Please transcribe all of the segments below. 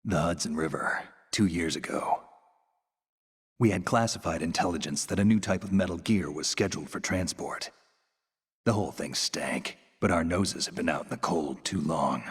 The Hudson River, 2 years ago. We had classified intelligence that a new type of metal gear was scheduled for transport. The whole thing stank, but our noses had been out in the cold too long.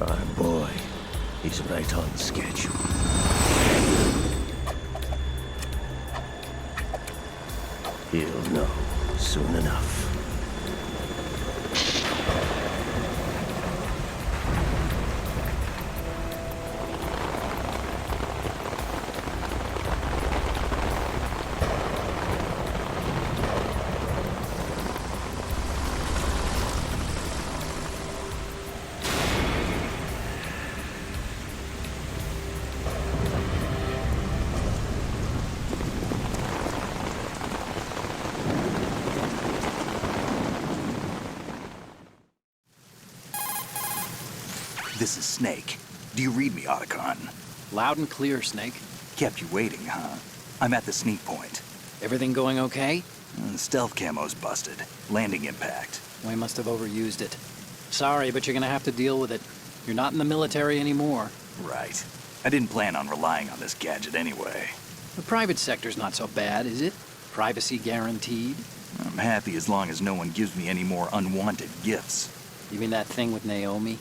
Our boy, he's right on schedule. He'll know soon enough. This is Snake. Do you read me, Otacon? Loud and clear, Snake. Kept you waiting, huh? I'm at the sneak point. Everything going okay? The stealth camo's busted. Landing impact. We must have overused it. Sorry, but you're gonna have to deal with it. You're not in the military anymore. Right. I didn't plan on relying on this gadget anyway. The private sector's not so bad, is it? Privacy guaranteed? I'm happy as long as no one gives me any more unwanted gifts. You mean that thing with Naomi?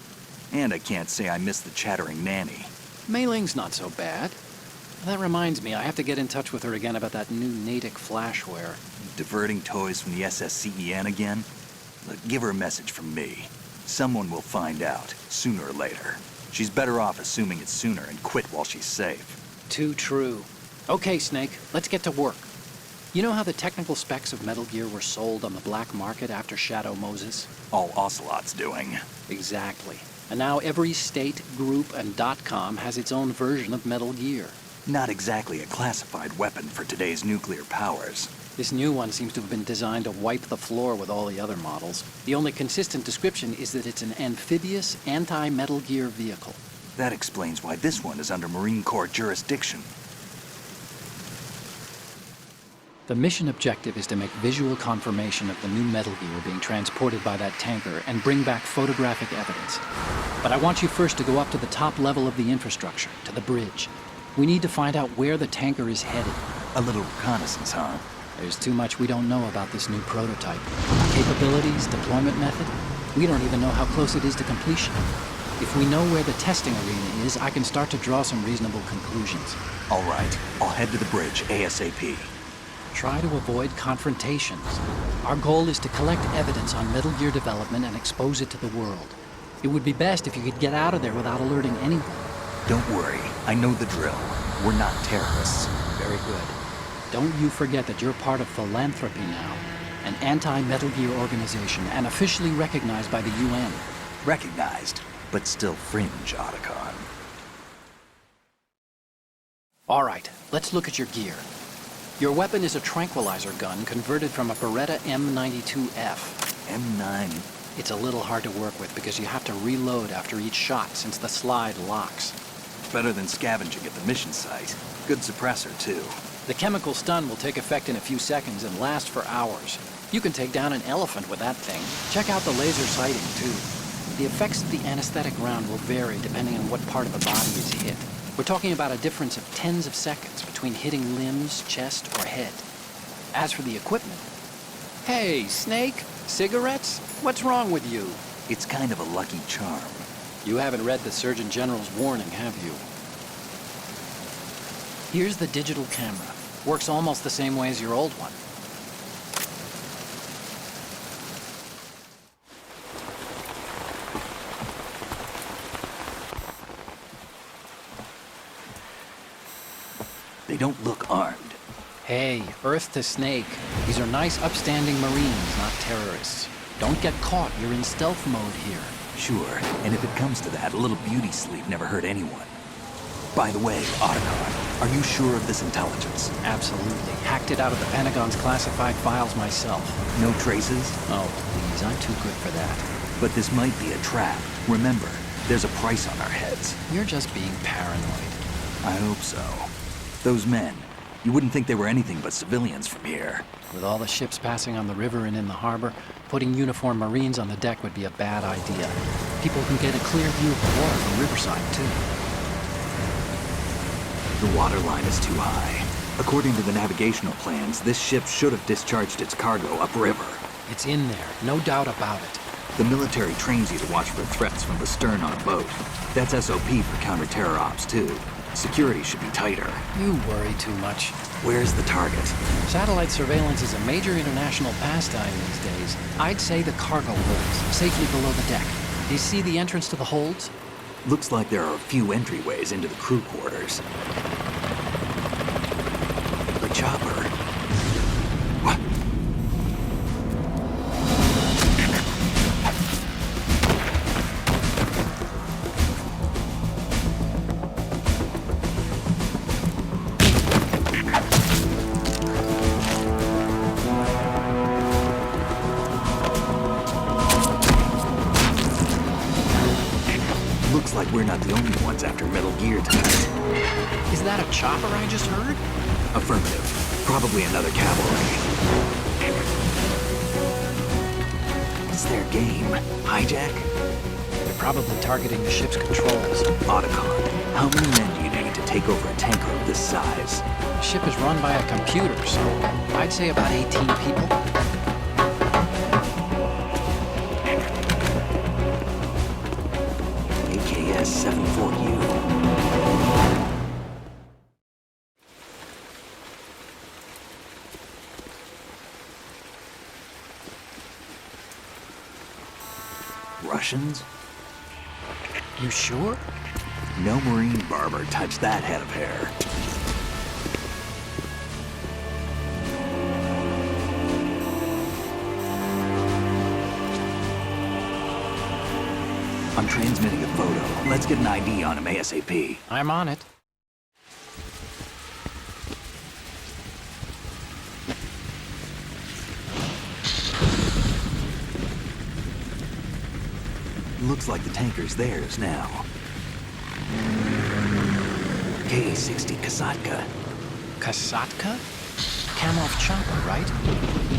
And I can't say I miss the chattering nanny. Mei Ling's not so bad. That reminds me, I have to get in touch with her again about that new Natick flashware. Diverting toys from the SSCEN again? Look, give her a message from me. Someone will find out, sooner or later. She's better off assuming it's sooner and quit while she's safe. Too true. Okay, Snake, let's get to work. You know how the technical specs of Metal Gear were sold on the black market after Shadow Moses? All Ocelot's doing. Exactly. And now every state, group, and .com has its own version of Metal Gear. Not exactly a classified weapon for today's nuclear powers. This new one seems to have been designed to wipe the floor with all the other models. The only consistent description is that it's an amphibious, anti-Metal Gear vehicle. That explains why this one is under Marine Corps jurisdiction. The mission objective is to make visual confirmation of the new Metal Gear being transported by that tanker and bring back photographic evidence. But I want you first to go up to the top level of the infrastructure, to the bridge. We need to find out where the tanker is headed. A little reconnaissance, huh? There's too much we don't know about this new prototype. Capabilities, deployment method. We don't even know how close it is to completion. If we know where the testing arena is, I can start to draw some reasonable conclusions. All right, I'll head to the bridge ASAP. Try to avoid confrontations. Our goal is to collect evidence on Metal Gear development and expose it to the world. It would be best if you could get out of there without alerting anyone. Don't worry, I know the drill. We're not terrorists. Very good. Don't you forget that you're part of Philanthropy now, an anti-Metal Gear organization and officially recognized by the UN. Recognized, but still fringe, Otacon. All right, let's look at your gear. Your weapon is a tranquilizer gun converted from a Beretta M92F. M9. It's a little hard to work with because you have to reload after each shot since the slide locks. Better than scavenging at the mission site. Good suppressor, too. The chemical stun will take effect in a few seconds and last for hours. You can take down an elephant with that thing. Check out the laser sighting, too. The effects of the anesthetic round will vary depending on what part of the body is hit. We're talking about a difference of tens of seconds between hitting limbs, chest, or head. As for the equipment... Hey, Snake? Cigarettes? What's wrong with you? It's kind of a lucky charm. You haven't read the Surgeon General's warning, have you? Here's the digital camera. Works almost the same way as your old one. They don't look armed. Hey, Earth to Snake. These are nice, upstanding Marines, not terrorists. Don't get caught. You're in stealth mode here. Sure, and if it comes to that, a little beauty sleep never hurt anyone. By the way, Otacon, are you sure of this intelligence? Absolutely. Hacked it out of the Pentagon's classified files myself. No traces? Oh, please, I'm too good for that. But this might be a trap. Remember, there's a price on our heads. You're just being paranoid. I hope so. Those men, you wouldn't think they were anything but civilians from here. With all the ships passing on the river and in the harbor, putting uniformed Marines on the deck would be a bad idea. People can get a clear view of the water from Riverside, too. The water line is too high. According to the navigational plans, this ship should have discharged its cargo upriver. It's in there, no doubt about it. The military trains you to watch for threats from the stern on a boat. That's SOP for counter-terror ops, too. Security should be tighter. You worry too much. Where's the target? Satellite surveillance is a major international pastime these days. I'd say the cargo holds, safely below the deck. Do you see the entrance to the holds? Looks like there are a few entryways into the crew quarters. The chopper. What? Looks like we're not the only ones after Metal Gear tonight. Is that a chopper I just heard? Affirmative. Probably another cavalry. What's their game? Hijack? They're probably targeting the ship's controls. Otacon, how many men do you need to take over a tanker of this size? The ship is run by a computer, so I'd say about 18 people. AKS 74U. Russians? You sure? No Marine barber touched that head of hair. I'm transmitting a photo. Let's get an ID on him ASAP. I'm on it. Looks like the tanker's theirs now. KA-60 Kasatka. Kasatka? Kamov chopper, right?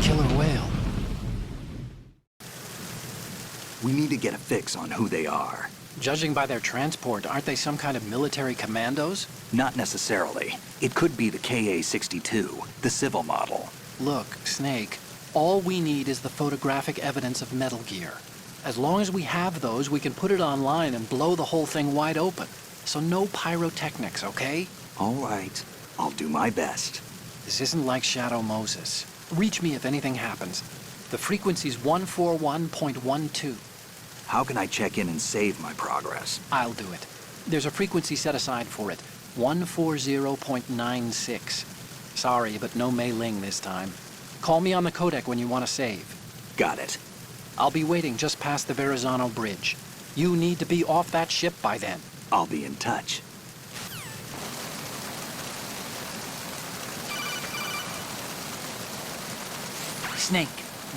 Killer whale. We need to get a fix on who they are. Judging by their transport, aren't they some kind of military commandos? Not necessarily. It could be the KA-62, the civil model. Look, Snake, all we need is the photographic evidence of Metal Gear. As long as we have those, we can put it online and blow the whole thing wide open. So no pyrotechnics, okay? All right. I'll do my best. This isn't like Shadow Moses. Reach me if anything happens. The frequency's 141.12. How can I check in and save my progress? I'll do it. There's a frequency set aside for it. 140.96. Sorry, but no Mei Ling this time. Call me on the codec when you want to save. Got it. I'll be waiting just past the Verrazano Bridge. You need to be off that ship by then. I'll be in touch. Snake,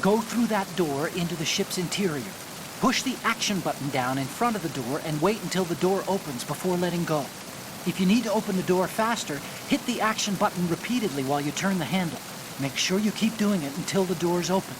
go through that door into the ship's interior. Push the action button down in front of the door and wait until the door opens before letting go. If you need to open the door faster, hit the action button repeatedly while you turn the handle. Make sure you keep doing it until the door's open.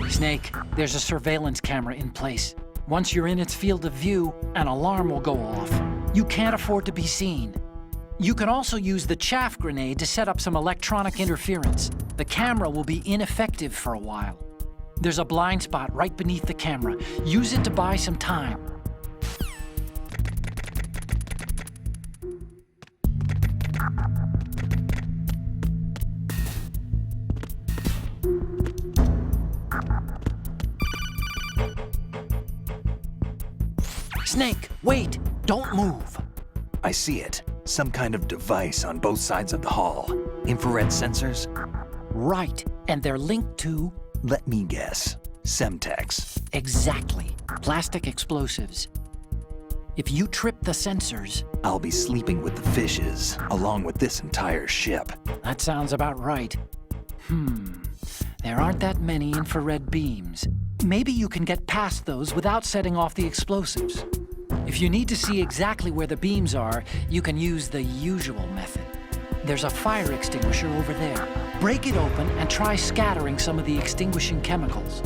Snake, there's a surveillance camera in place. Once you're in its field of view, an alarm will go off. You can't afford to be seen. You can also use the chaff grenade to set up some electronic interference. The camera will be ineffective for a while. There's a blind spot right beneath the camera. Use it to buy some time. Snake, wait! Don't move! I see it. Some kind of device on both sides of the hall. Infrared sensors? Right, and they're linked to... Let me guess. Semtex. Exactly. Plastic explosives. If you trip the sensors... I'll be sleeping with the fishes, along with this entire ship. That sounds about right. There aren't that many infrared beams. Maybe you can get past those without setting off the explosives. If you need to see exactly where the beams are, you can use the usual method. There's a fire extinguisher over there. Break it open and try scattering some of the extinguishing chemicals.